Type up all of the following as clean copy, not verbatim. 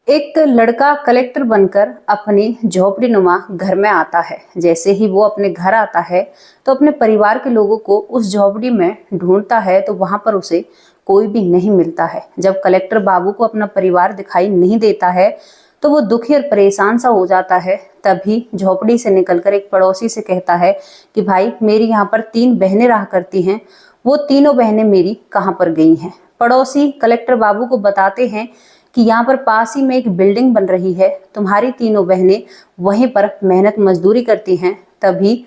एक लड़का कलेक्टर बनकर अपनी झोपड़ी नुमा घर में आता है। जैसे ही वो अपने घर आता है तो अपने परिवार के लोगों को उस झोपड़ी में ढूंढता है, तो वहां पर उसे कोई भी नहीं मिलता है। जब कलेक्टर बाबू को अपना परिवार दिखाई नहीं देता है तो वो दुखी और परेशान सा हो जाता है। तभी झोपड़ी से निकलकर एक पड़ोसी से कहता है कि भाई, मेरी यहाँ पर 3 बहनें रहा करती हैं, वो तीनों बहनें मेरी कहाँ पर गई हैं। पड़ोसी कलेक्टर बाबू को बताते हैं कि यहाँ पर पास ही में एक बिल्डिंग बन रही है, तुम्हारी तीनों बहनें वहीं पर मेहनत मजदूरी करती हैं, तभी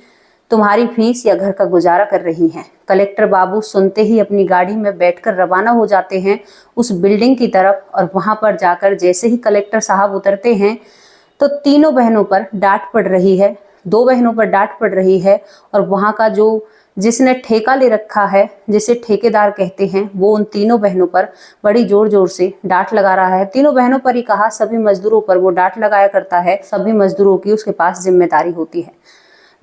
तुम्हारी फीस या घर का गुजारा कर रही हैं। कलेक्टर बाबू सुनते ही अपनी गाड़ी में बैठकर रवाना हो जाते हैं उस बिल्डिंग की तरफ, और वहां पर जाकर जैसे ही कलेक्टर साहब उतरते हैं तो तीनों बहनों पर डांट पड़ रही है, 2 बहनों पर डांट पड़ रही है। और वहां का जिसने ठेका ले रखा है, जिसे ठेकेदार कहते हैं, वो उन तीनों बहनों पर बड़ी जोर जोर से डांट लगा रहा है। तीनों बहनों पर ही कहा, सभी मजदूरों पर वो डांट लगाया करता है, सभी मजदूरों की उसके पास जिम्मेदारी होती है।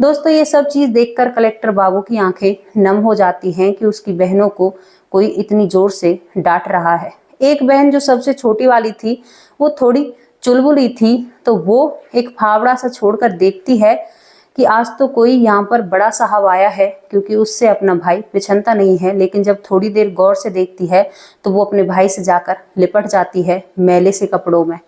दोस्तों, ये सब चीज देखकर कलेक्टर बाबू की आंखें नम हो जाती हैं कि उसकी बहनों को कोई इतनी जोर से डांट रहा है। एक बहन जो सबसे छोटी वाली थी, वो थोड़ी चुलबुली थी, तो वो एक फावड़ा सा छोड़कर देखती है कि आज तो कोई यहाँ पर बड़ा साहब आया है, क्योंकि उससे अपना भाई पिछनता नहीं है। लेकिन जब थोड़ी देर गौर से देखती है तो वो अपने भाई से जाकर लिपट जाती है मैले से कपड़ों में।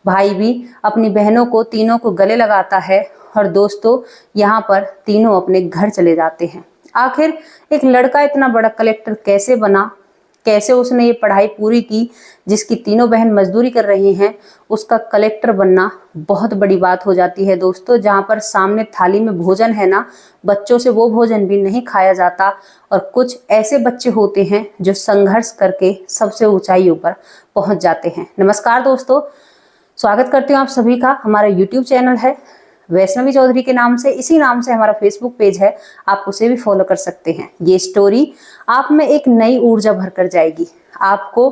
भाई भी अपनी बहनों को तीनों को गले लगाता है, और दोस्तों यहाँ पर तीनों अपने घर चले जाते हैं। आखिर एक लड़का इतना बड़ा कलेक्टर कैसे बना, कैसे उसने ये पढ़ाई पूरी की, जिसकी तीनों बहन मजदूरी कर रही हैं, उसका कलेक्टर बनना बहुत बड़ी बात हो जाती है। दोस्तों, जहाँ पर सामने थाली में भोजन है ना, बच्चों से वो भोजन भी नहीं खाया जाता। और कुछ ऐसे बच्चे होते हैं जो संघर्ष करके सबसे ऊंचाइयों पर पहुंच जाते हैं। नमस्कार दोस्तों, स्वागत करती हूँ आप सभी का। हमारा यूट्यूब चैनल है वैष्णवी चौधरी के नाम से, इसी नाम से हमारा फेसबुक पेज है, आप उसे भी फॉलो कर सकते हैं। ये स्टोरी आप में एक नई ऊर्जा भरकर जाएगी, आपको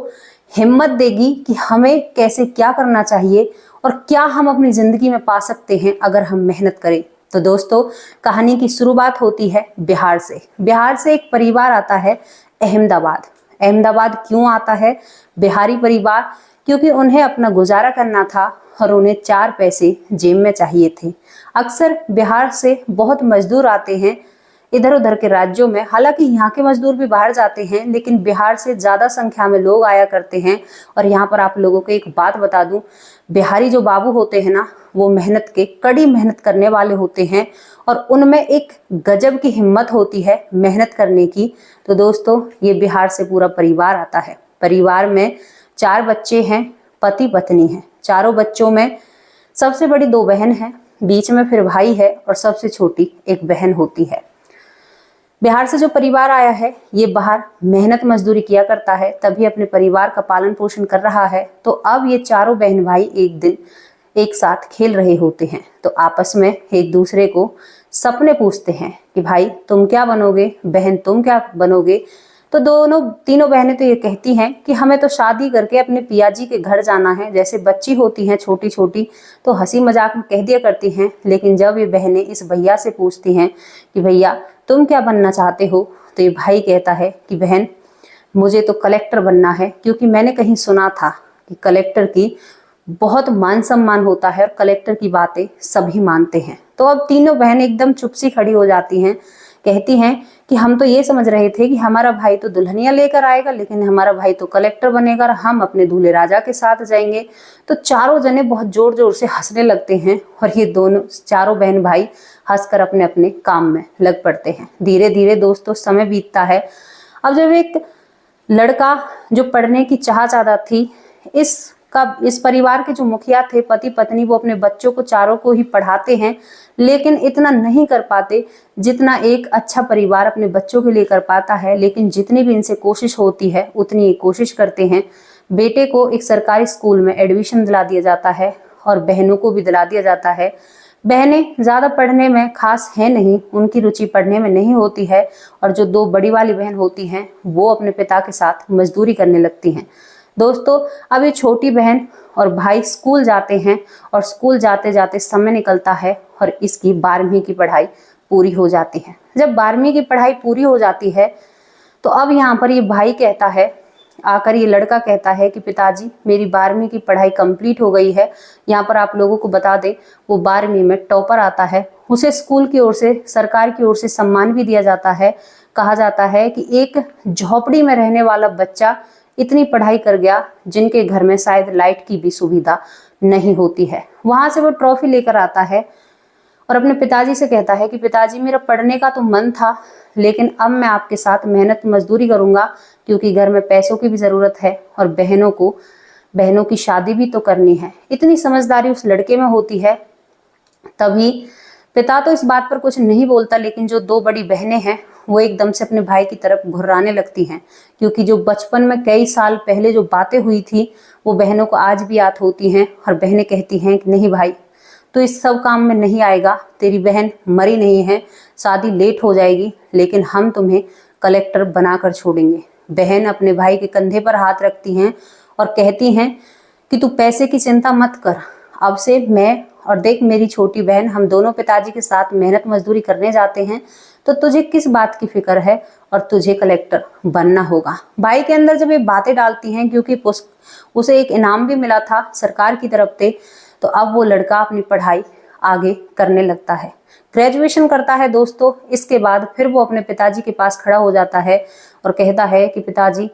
हिम्मत देगी कि हमें कैसे क्या करना चाहिए और क्या हम अपनी जिंदगी में पा सकते हैं अगर हम मेहनत करें। तो दोस्तों, कहानी की शुरुआत होती है बिहार से। बिहार से एक परिवार आता है अहमदाबाद। अहमदाबाद क्यों आता है बिहारी परिवार? क्योंकि उन्हें अपना गुजारा करना था और उन्हें 4 पैसे जेब में चाहिए थे। अक्सर बिहार से बहुत मजदूर आते हैं इधर उधर के राज्यों में। हालांकि यहाँ के मजदूर भी बाहर जाते हैं, लेकिन बिहार से ज्यादा संख्या में लोग आया करते हैं। और यहाँ पर आप लोगों को एक बात बता दूं, बिहारी जो बाबू होते हैं ना, वो कड़ी मेहनत करने वाले होते हैं, और उनमें एक गजब की हिम्मत होती है मेहनत करने की। तो दोस्तों, ये बिहार से पूरा परिवार आता है। परिवार में 4 बच्चे हैं, पति पत्नी हैं। चारों बच्चों में सबसे बड़ी 2 बहन हैं, बीच में फिर भाई है, और सबसे छोटी एक बहन होती है। बिहार से जो परिवार आया है, ये बाहर मेहनत मजदूरी किया करता है, तभी अपने परिवार का पालन पोषण कर रहा है। तो अब ये चारों बहन भाई एक दिन एक साथ खेल रहे होते हैं, तो आपस में एक दूसरे को सपने पूछते हैं कि भाई तुम क्या बनोगे, बहन तुम क्या बनोगे। तो तीनों बहनें तो ये कहती हैं कि हमें तो शादी करके अपने पियाजी के घर जाना है। जैसे बच्ची होती हैं छोटी छोटी, तो हंसी मजाक में कह दिया करती हैं। लेकिन जब ये बहनें इस भैया से पूछती हैं कि भैया तुम क्या बनना चाहते हो, तो ये भाई कहता है कि बहन, मुझे तो कलेक्टर बनना है, क्योंकि मैंने कहीं सुना था कि कलेक्टर की बहुत मान सम्मान होता है और कलेक्टर की बातें सभी मानते हैं। तो अब तीनों बहनें एकदम चुप सी खड़ी हो जाती हैं, कहती हैं कि हम तो ये समझ रहे थे कि हमारा भाई तो दुल्हनिया लेकर आएगा, लेकिन हमारा भाई तो कलेक्टर बनेगा और हम अपने दूल्हे राजा के साथ जाएंगे। तो चारों जने बहुत जोर जोर से हंसने लगते हैं, और ये चारों बहन भाई हंसकर अपने अपने काम में लग पड़ते हैं। धीरे धीरे दोस्तों समय बीतता है। अब जब एक लड़का जो पढ़ने की चाह ज्यादा थी, इस परिवार के जो मुखिया थे, पति पत्नी, वो अपने बच्चों को चारों को ही पढ़ाते हैं, लेकिन इतना नहीं कर पाते जितना एक अच्छा परिवार अपने बच्चों के लिए कर पाता है। लेकिन जितनी भी इनसे कोशिश होती है उतनी ही कोशिश करते हैं। बेटे को एक सरकारी स्कूल में एडमिशन दिला दिया जाता है, और बहनों को भी दिला दिया जाता है। बहनें ज्यादा पढ़ने में खास है नहीं, उनकी रुचि पढ़ने में नहीं होती है, और जो 2 बड़ी वाली बहन होती हैं वो अपने पिता के साथ मजदूरी करने लगती हैं। दोस्तों, अब ये छोटी बहन और भाई स्कूल जाते हैं, और स्कूल जाते जाते समय निकलता है और इसकी 12वीं की पढ़ाई पूरी हो जाती है। जब 12वीं की पढ़ाई पूरी हो जाती है तो अब यहाँ पर ये भाई कहता है आकर ये लड़का कहता है कि पिताजी मेरी 12वीं की पढ़ाई कंप्लीट हो गई है। यहाँ पर आप लोगों को बता दें वो 12वीं में टॉपर आता है। उसे स्कूल की ओर से, सरकार की ओर से सम्मान भी दिया जाता है। कहा जाता है कि एक झोपड़ी में रहने वाला बच्चा इतनी पढ़ाई कर गया जिनके घर में शायद लाइट की भी सुविधा नहीं होती है। वहां से वो ट्रॉफी लेकर आता है और अपने पिताजी से कहता है कि पिताजी मेरा पढ़ने का तो मन था, लेकिन अब मैं आपके साथ मेहनत मजदूरी करूंगा क्योंकि घर में पैसों की भी जरूरत है और बहनों की शादी भी तो करनी है। इतनी समझदारी उस लड़के में होती है। तभी पिता तो इस बात पर कुछ नहीं बोलता, लेकिन जो 2 बड़ी बहनें हैं वो एकदम से अपने भाई की तरफ घुर्राने लगती हैं, क्योंकि जो बचपन में कई साल पहले जो बातें हुई थी वो बहनों को आज भी याद होती हैं। और बहनें कहती हैं कि नहीं भाई, तो इस सब काम में नहीं आएगा, तेरी बहन मरी नहीं है, शादी लेट हो जाएगी, लेकिन हम तुम्हें कलेक्टर बनाकर छोड़ेंगे। बहन अपने भाई के कंधे पर हाथ रखती हैं और कहती हैं कि तू पैसे की चिंता मत कर, अब से मैं और देख मेरी छोटी बहन, हम दोनों पिताजी के साथ मेहनत मजदूरी करने जाते हैं, तो तुझे किस बात की फिक्र है और तुझे कलेक्टर बनना होगा। भाई के अंदर जब ये बातें डालती हैं, क्योंकि उसे एक इनाम भी मिला था सरकार की तरफ से, तो अब वो लड़का अपनी पढ़ाई आगे करने लगता है, ग्रेजुएशन करता है दोस्तों। इसके बाद फिर वो अपने पिताजी के पास खड़ा हो जाता है और कहता है कि पिताजी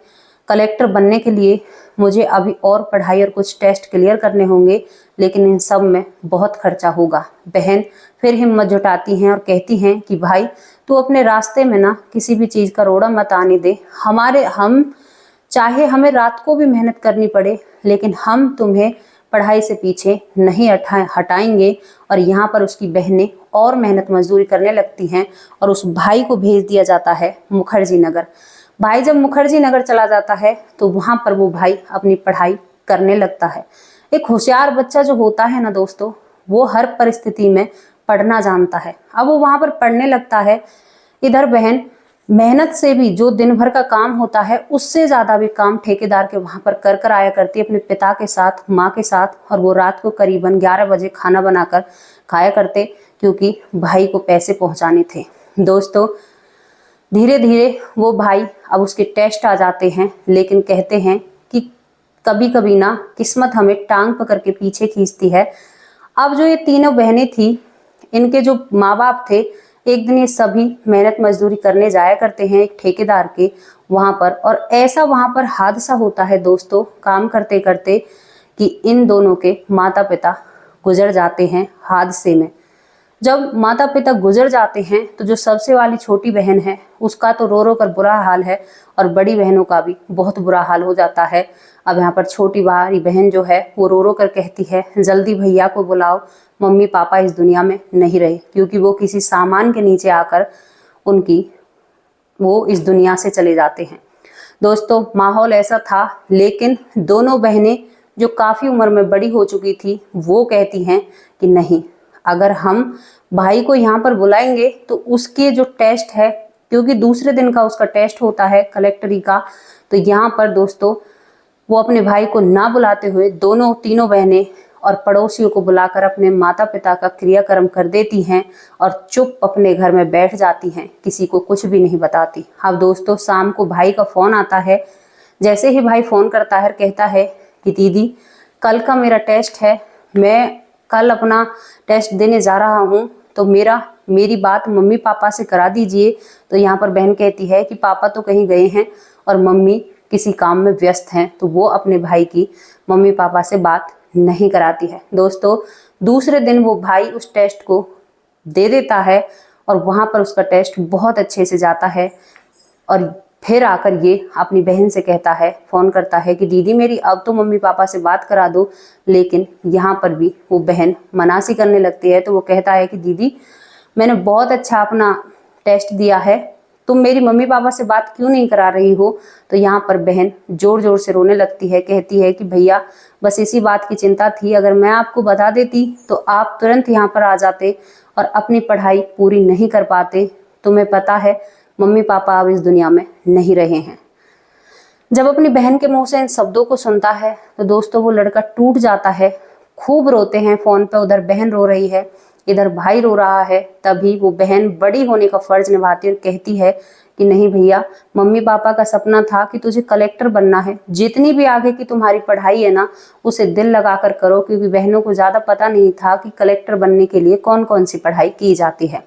कलेक्टर बनने के लिए मुझे अभी और पढ़ाई और कुछ टेस्ट क्लियर करने होंगे, लेकिन इन सब में बहुत खर्चा होगा। बहन फिर हिम्मत जुटाती हैं और कहती हैं कि भाई तू अपने रास्ते में ना किसी भी चीज़ का रोड़ा मत आने दे। हम चाहे हमें रात को भी मेहनत करनी पड़े, लेकिन हम तुम्हें पढ़ाई से पीछे नहीं हटाएंगे। और यहाँ पर उसकी बहनें और मेहनत मजदूरी करने लगती हैं और उस भाई को भेज दिया जाता है मुखर्जी नगर। भाई जब मुखर्जी नगर चला जाता है तो वहाँ पर वो भाई अपनी पढ़ाई करने लगता है। एक होशियार बच्चा जो होता है ना दोस्तों, वो हर परिस्थिति में पढ़ना जानता है। अब वो वहाँ पर पढ़ने लगता है। इधर बहन मेहनत से भी जो दिन भर का काम होता है उससे ज़्यादा भी काम ठेकेदार के वहाँ पर कर आया करती है अपने पिता के साथ, माँ के साथ। और वो रात को करीबन 11 बजे खाना बनाकर खाया करते, क्योंकि भाई को पैसे पहुँचाने थे। दोस्तों धीरे धीरे वो भाई, अब उसके टेस्ट आ जाते हैं, लेकिन कहते हैं कि कभी कभी ना किस्मत हमें टांग पकड़ के पीछे खींचती है। अब जो ये तीनों बहनें थी, इनके जो माँ बाप थे, एक दिन ये सभी मेहनत मजदूरी करने जाया करते हैं एक ठेकेदार के वहाँ पर। और ऐसा वहाँ पर हादसा होता है दोस्तों काम करते करते कि इन दोनों के माता पिता गुजर जाते हैं हादसे में। जब माता पिता गुजर जाते हैं तो जो सबसे वाली छोटी बहन है उसका तो रो रो कर बुरा हाल है और बड़ी बहनों का भी बहुत बुरा हाल हो जाता है। अब यहाँ पर छोटी वाली बहन जो है वो रो रो कर कहती है जल्दी भैया को बुलाओ, मम्मी पापा इस दुनिया में नहीं रहे, क्योंकि वो किसी सामान के नीचे आकर वो इस दुनिया से चले जाते हैं। दोस्तों माहौल ऐसा था, लेकिन दोनों बहनें जो काफ़ी उम्र में बड़ी हो चुकी थी वो कहती हैं कि नहीं, अगर हम भाई को यहाँ पर बुलाएंगे तो उसके जो टेस्ट है, क्योंकि दूसरे दिन का उसका टेस्ट होता है कलेक्टरी का, तो यहाँ पर दोस्तों वो अपने भाई को ना बुलाते हुए तीनों बहनें और पड़ोसियों को बुलाकर अपने माता पिता का क्रियाक्रम कर देती हैं और चुप अपने घर में बैठ जाती हैं, किसी को कुछ भी नहीं बताती। अब दोस्तों शाम को भाई का फ़ोन आता है। जैसे ही भाई फ़ोन करता है कहता है कि दीदी कल का मेरा टेस्ट है, मैं कल अपना टेस्ट देने जा रहा हूँ, तो मेरी बात मम्मी पापा से करा दीजिए। तो यहाँ पर बहन कहती है कि पापा तो कहीं गए हैं और मम्मी किसी काम में व्यस्त हैं, तो वो अपने भाई की मम्मी पापा से बात नहीं कराती है। दोस्तों दूसरे दिन वो भाई उस टेस्ट को दे देता है और वहाँ पर उसका टेस्ट बहुत अच्छे से जाता है। और फिर आकर ये अपनी बहन से कहता है, फ़ोन करता है कि दीदी मेरी अब तो मम्मी पापा से बात करा दो। लेकिन यहाँ पर भी वो बहन मनासी करने लगती है। तो वो कहता है कि दीदी मैंने बहुत अच्छा अपना टेस्ट दिया है, तुम मेरी मम्मी पापा से बात क्यों नहीं करा रही हो। तो यहाँ पर बहन ज़ोर ज़ोर से रोने लगती है, कहती है कि भैया बस इसी बात की चिंता थी, अगर मैं आपको बता देती तो आप तुरंत यहाँ पर आ जाते और अपनी पढ़ाई पूरी नहीं कर पाते। तुम्हें पता है मम्मी पापा अब इस दुनिया में नहीं रहे हैं। जब अपनी बहन के मुंह से इन शब्दों को सुनता है तो दोस्तों वो लड़का टूट जाता है, खूब रोते हैं फ़ोन पे। उधर बहन रो रही है, इधर भाई रो रहा है। तभी वो बहन बड़ी होने का फर्ज निभाती है और कहती है कि नहीं भैया, मम्मी पापा का सपना था कि तुझे कलेक्टर बनना है, जितनी भी आगे की तुम्हारी पढ़ाई है ना उसे दिल लगाकर करो, क्योंकि बहनों को ज्यादा पता नहीं था कि कलेक्टर बनने के लिए कौन कौन सी पढ़ाई की जाती है।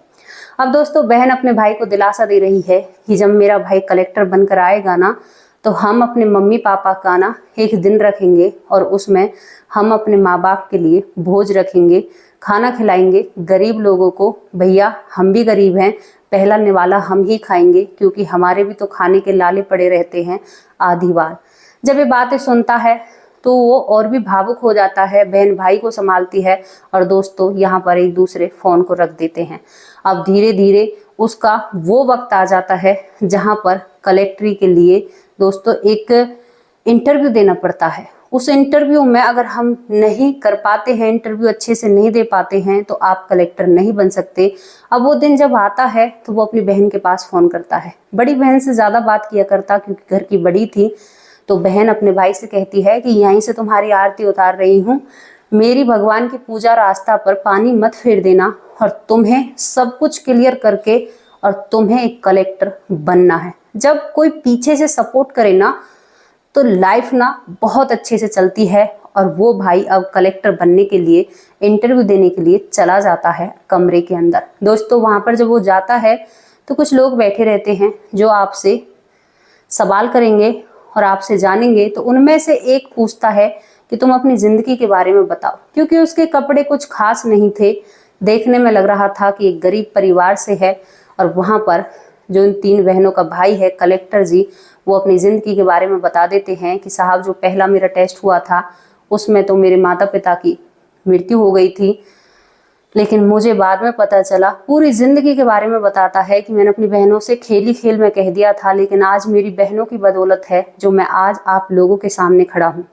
अब दोस्तों बहन अपने भाई को दिलासा दे रही है कि जब मेरा भाई कलेक्टर बनकर आएगा ना तो हम अपने मम्मी पापा का ना एक दिन रखेंगे और उसमें हम अपने माँ बाप के लिए भोज रखेंगे, खाना खिलाएंगे गरीब लोगों को। भैया हम भी गरीब हैं, पहला निवाला हम ही खाएंगे, क्योंकि हमारे भी तो खाने के लाले पड़े रहते हैं आधी बार। जब ये बातें सुनता है तो वो और भी भावुक हो जाता है, बहन भाई को संभालती है और दोस्तों यहाँ पर एक दूसरे फोन को रख देते हैं। अब धीरे धीरे उसका वो वक्त आ जाता है जहाँ पर कलेक्ट्री के लिए दोस्तों एक इंटरव्यू देना पड़ता है। उस इंटरव्यू में अगर हम नहीं कर पाते हैं, इंटरव्यू अच्छे से नहीं दे पाते हैं, तो आप कलेक्टर नहीं बन सकते। अब वो दिन जब आता है तो वो अपनी बहन के पास फोन करता है। बड़ी बहन से ज्यादा बात किया करता क्योंकि घर की बड़ी थी। तो बहन अपने भाई से कहती है कि यहीं से तुम्हारी आरती उतार रही हूँ, मेरी भगवान की पूजा रास्ता पर पानी मत फेर देना, और तुम्हें सब कुछ क्लियर करके और तुम्हें एक कलेक्टर बनना है। जब कोई पीछे से सपोर्ट करे ना तो लाइफ ना बहुत अच्छे से चलती है। और वो भाई अब कलेक्टर बनने के लिए इंटरव्यू देने के लिए चला जाता है कमरे के अंदर। दोस्तों वहां पर जब वो जाता है तो कुछ लोग बैठे रहते हैं जो आपसे सवाल करेंगे और आपसे जानेंगे। तो उनमें से एक पूछता है कि तुम अपनी जिंदगी के बारे में बताओ, क्योंकि उसके कपड़े कुछ खास नहीं थे, देखने में लग रहा था कि एक गरीब परिवार से है। और वहां पर जो इन 3 बहनों का भाई है कलेक्टर जी, वो अपनी जिंदगी के बारे में बता देते हैं कि साहब जो पहला मेरा टेस्ट हुआ था उसमें तो मेरे माता पिता की मृत्यु हो गई थी, लेकिन मुझे बाद में पता चला। पूरी जिंदगी के बारे में बताता है कि मैंने अपनी बहनों से खेली खेल में कह दिया था, लेकिन आज मेरी बहनों की बदौलत है जो मैं आज आप लोगों के सामने खड़ा हूँ।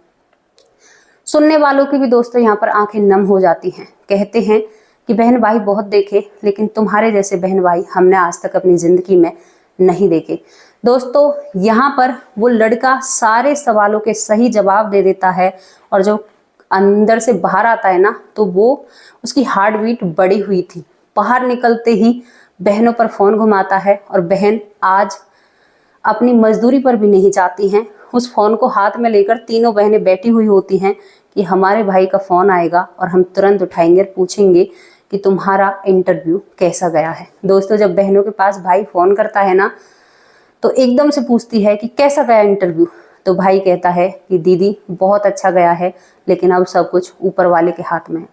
सुनने वालों की भी दोस्तों यहाँ पर आंखें नम हो जाती हैं। कहते हैं कि बहन भाई बहुत देखे, लेकिन तुम्हारे जैसे बहन भाई हमने आज तक अपनी जिंदगी में नहीं देखे। दोस्तों यहाँ पर वो लड़का सारे सवालों के सही जवाब दे देता है, और जो अंदर से बाहर आता है ना तो वो उसकी हार्ट बीट बढ़ी हुई थी। बाहर निकलते ही बहनों पर फोन घुमाता है, और बहन आज अपनी मजदूरी पर भी नहीं जाती हैं। उस फोन को हाथ में लेकर तीनों बहनें बैठी हुई होती हैं कि हमारे भाई का फोन आएगा और हम तुरंत उठाएंगे और पूछेंगे कि तुम्हारा इंटरव्यू कैसा गया है। दोस्तों जब बहनों के पास भाई फोन करता है ना तो एकदम से पूछती है कि कैसा गया इंटरव्यू। तो भाई कहता है कि दीदी बहुत अच्छा गया है, लेकिन अब सब कुछ ऊपर वाले के हाथ में है।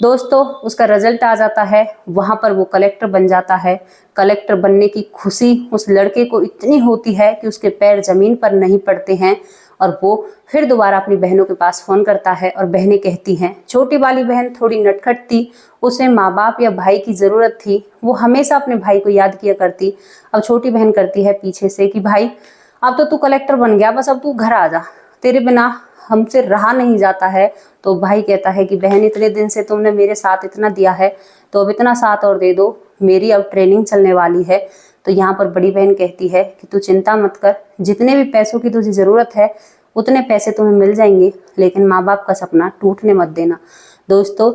दोस्तों उसका रिजल्ट आ जाता है, वहां पर वो कलेक्टर बन जाता है। कलेक्टर बनने की खुशी उस लड़के को इतनी होती है कि उसके पैर जमीन पर नहीं पड़ते हैं, और वो फिर दोबारा अपनी बहनों के पास फोन करता है। और बहनें कहती हैं, छोटी वाली बहन थोड़ी नटखट थी, उसे माँ बाप या भाई की जरूरत थी, वो हमेशा अपने भाई को याद किया करती। अब छोटी बहन करती है पीछे से कि भाई अब तो तू कलेक्टर बन गया, बस अब तू घर आ जा, तेरे बिना हमसे रहा नहीं जाता है। तो भाई कहता है कि बहन इतने दिन से तुमने मेरे साथ इतना दिया है, तो अब इतना साथ और दे दो, मेरी अब ट्रेनिंग चलने वाली है। तो यहाँ पर बड़ी बहन कहती है कि तू चिंता मत कर, जितने भी पैसों की तुझे जरूरत है उतने पैसे तुम्हें मिल जाएंगे, लेकिन माँ बाप का सपना टूटने मत देना। दोस्तों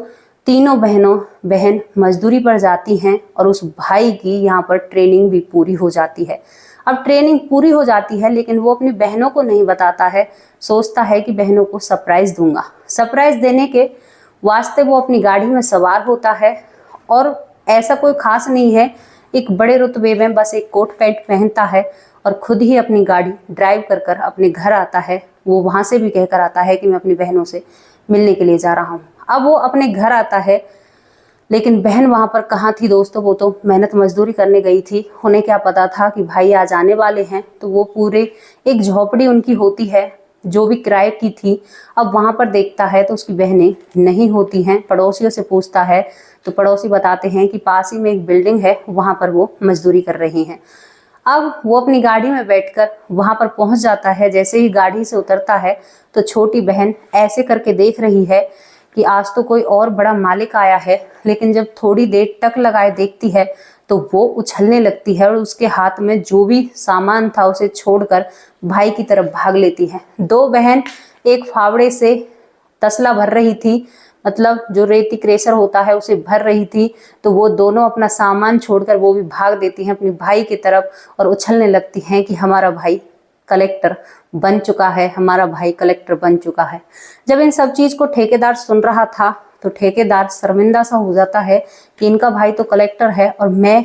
तीनों बहन मजदूरी पर जाती हैं, और उस भाई की यहाँ पर ट्रेनिंग भी पूरी हो जाती है। अब ट्रेनिंग पूरी हो जाती है, लेकिन वो अपनी बहनों को नहीं बताता है। सोचता है कि बहनों को सरप्राइज दूंगा। सरप्राइज देने के वास्ते वो अपनी गाड़ी में सवार होता है, और ऐसा कोई खास नहीं है, एक बड़े रुतबे में बस एक कोट पैंट पहनता है और खुद ही अपनी गाड़ी ड्राइव कर कर अपने घर आता है। वो वहां से भी कहकर आता है कि मैं अपनी बहनों से मिलने के लिए जा रहा हूँ। अब वो अपने घर आता है, लेकिन बहन वहां पर कहाँ थी दोस्तों, वो तो मेहनत मजदूरी करने गई थी। उन्हें क्या पता था कि भाई आज आने वाले हैं। तो वो पूरे एक झोपड़ी उनकी होती है जो भी किराए की थी। अब वहां पर देखता है तो उसकी बहनें नहीं होती हैं। पड़ोसियों से पूछता है तो पड़ोसी बताते हैं कि पास ही में एक बिल्डिंग है, वहां पर वो मजदूरी कर रही हैं। अब वो अपनी गाड़ी में बैठकर वहां पर पहुंच जाता है। जैसे ही गाड़ी से उतरता है तो छोटी बहन ऐसे करके देख रही है कि आज तो कोई और बड़ा मालिक आया है, लेकिन जब थोड़ी देर टक लगाए देखती है तो वो उछलने लगती है और उसके हाथ में जो भी सामान था उसे छोड़कर भाई की तरफ भाग लेती है। 2 बहन एक फावड़े से तसला भर रही थी, मतलब जो रेती क्रेशर होता है उसे भर रही थी, तो वो दोनों अपना सामान छोड़कर वो भी भाग देती हैं अपने भाई की तरफ और उछलने लगती हैं कि हमारा भाई कलेक्टर बन चुका है, हमारा भाई कलेक्टर बन चुका है। जब इन सब चीज को ठेकेदार सुन रहा था तो ठेकेदार शर्मिंदा सा हो जाता है कि इनका भाई तो कलेक्टर है और मैं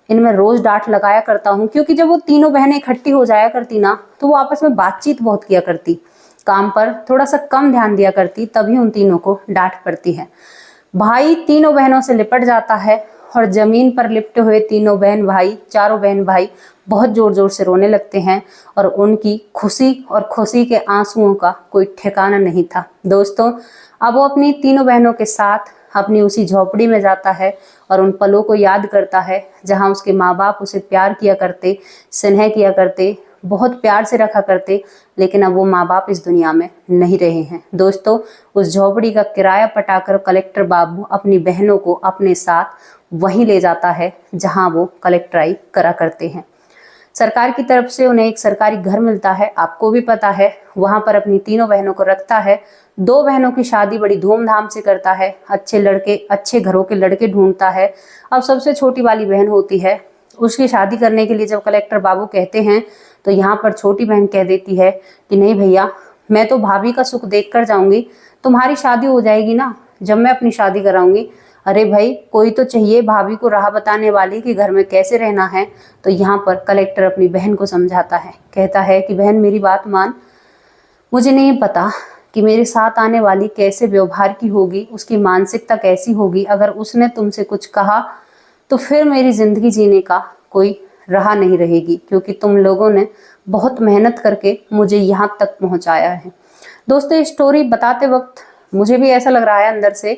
इनमें रोज डांट लगाया करता हूँ, क्योंकि जब वो तीनों बहनें इकट्ठी हो जाया करती ना तो वो आपस में बातचीत बहुत किया करती, काम पर थोड़ा सा कम ध्यान दिया करती, तभी उन तीनों को डांट पड़ती है। भाई तीनों बहनों से लिपट जाता है और जमीन पर लिपटे हुए तीनों बहन भाई, चारों बहन भाई बहुत जोर जोर से रोने लगते हैं और उनकी खुशी के आंसुओं का कोई ठिकाना नहीं था। दोस्तों, अब वो अपनी तीनों बहनों के साथ अपनी उसी झोपड़ी में जाता है और उन पलों को याद करता है जहां उसके माँ बाप उसे प्यार किया करते, स्नेह किया करते, बहुत प्यार से रखा करते, लेकिन अब वो माँ बाप इस दुनिया में नहीं रहे हैं। दोस्तों, उस झोपड़ी का किराया पटाकर कलेक्टर बाबू अपनी बहनों को अपने साथ वहीं ले जाता है जहां वो कलेक्टराई करा करते हैं। सरकार की तरफ से उन्हें एक सरकारी घर मिलता है, आपको भी पता है, वहां पर अपनी तीनों बहनों को रखता है। दो बहनों की शादी बड़ी धूमधाम से करता है, अच्छे घरों के लड़के ढूंढता है। अब सबसे छोटी वाली बहन होती है, उसकी शादी करने के लिए जब कलेक्टर बाबू कहते हैं तो यहाँ पर छोटी बहन कह देती है कि नहीं भैया, मैं तो भाभी का सुख देख कर जाऊंगी, तुम्हारी शादी हो जाएगी ना जब मैं अपनी शादी कराऊंगी। अरे भाई, कोई तो चाहिए भाभी को राह बताने वाली कि घर में कैसे रहना है। तो यहाँ पर कलेक्टर अपनी बहन को समझाता है, कहता है कि बहन मेरी बात मान, मुझे नहीं पता कि मेरे साथ आने वाली कैसे व्यवहार की होगी, उसकी मानसिकता कैसी होगी। अगर उसने तुमसे कुछ कहा तो फिर मेरी जिंदगी जीने का कोई राह नहीं रहेगी, क्योंकि तुम लोगों ने बहुत मेहनत करके मुझे यहाँ तक पहुँचाया है। दोस्तों, ये स्टोरी बताते वक्त मुझे भी ऐसा लग रहा है अंदर से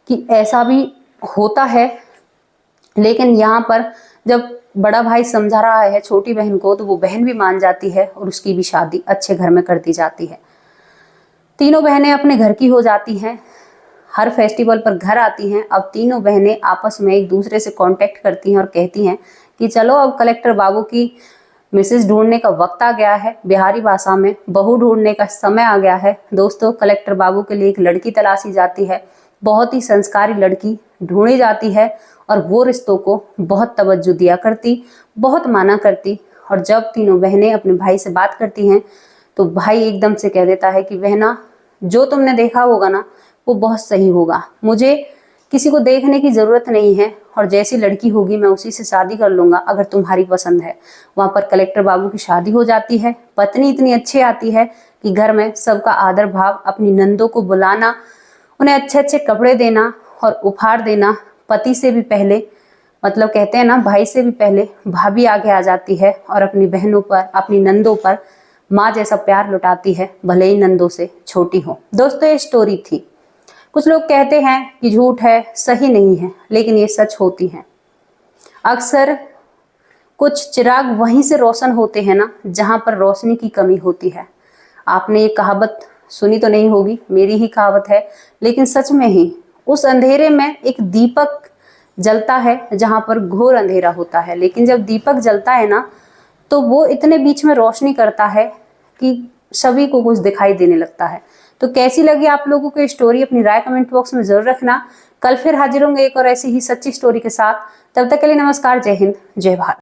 कि ऐसा भी होता है, लेकिन यहाँ पर जब बड़ा भाई समझा रहा है छोटी बहन को तो वो बहन भी मान जाती है और उसकी भी शादी अच्छे घर में कर दी जाती है। तीनों बहनें अपने घर की हो जाती हैं, हर फेस्टिवल पर घर आती हैं। अब तीनों बहनें आपस में एक दूसरे से कांटेक्ट करती हैं और कहती हैं कि चलो अब कलेक्टर बाबू की मिसेस ढूंढने का वक्त आ गया है, बिहारी भाषा में बहू ढूंढने का समय आ गया है। दोस्तों, कलेक्टर बाबू के लिए एक लड़की तलाशी जाती है, बहुत ही संस्कारी लड़की ढूंढी जाती है और वो रिश्तों को बहुत तवज्जो दिया करती, बहुत माना करती। और जब तीनों बहनें अपने भाई से बात करती हैं तो भाई एकदम से कह देता है कि बहना, जो तुमने देखा होगा ना वो बहुत सही होगा, मुझे किसी को देखने की जरूरत नहीं है और जैसी लड़की होगी मैं उसी से शादी कर लूंगा अगर तुम्हारी पसंद है। वहां पर कलेक्टर बाबू की शादी हो जाती है। पत्नी इतनी अच्छी आती है कि घर में सबका आदर भाव, अपनी नंदों को बुलाना, उन्हें अच्छे अच्छे कपड़े देना और उपहार देना, पति से भी पहले, मतलब कहते हैं ना भाई से भी पहले भाभी आगे आ जाती है और अपनी बहनों पर, अपनी नंदों पर माँ जैसा प्यार लुटाती है, भले ही नंदों से छोटी हो। दोस्तों, ये स्टोरी थी। कुछ लोग कहते हैं कि झूठ है, सही नहीं है, लेकिन ये सच होती है। अक्सर कुछ चिराग वहीं से रोशन होते हैं ना जहां पर रोशनी की कमी होती है। आपने ये कहावत सुनी तो नहीं होगी, मेरी ही कहावत है, लेकिन सच में ही उस अंधेरे में एक दीपक जलता है जहां पर घोर अंधेरा होता है। लेकिन जब दीपक जलता है ना तो वो इतने बीच में रोशनी करता है कि सभी को कुछ दिखाई देने लगता है। तो कैसी लगी आप लोगों को स्टोरी, अपनी राय कमेंट बॉक्स में जरूर रखना। कल फिर हाजिर होंगे एक और ऐसी ही सच्ची स्टोरी के साथ। तब तक के लिए नमस्कार, जय हिंद, जय भारत।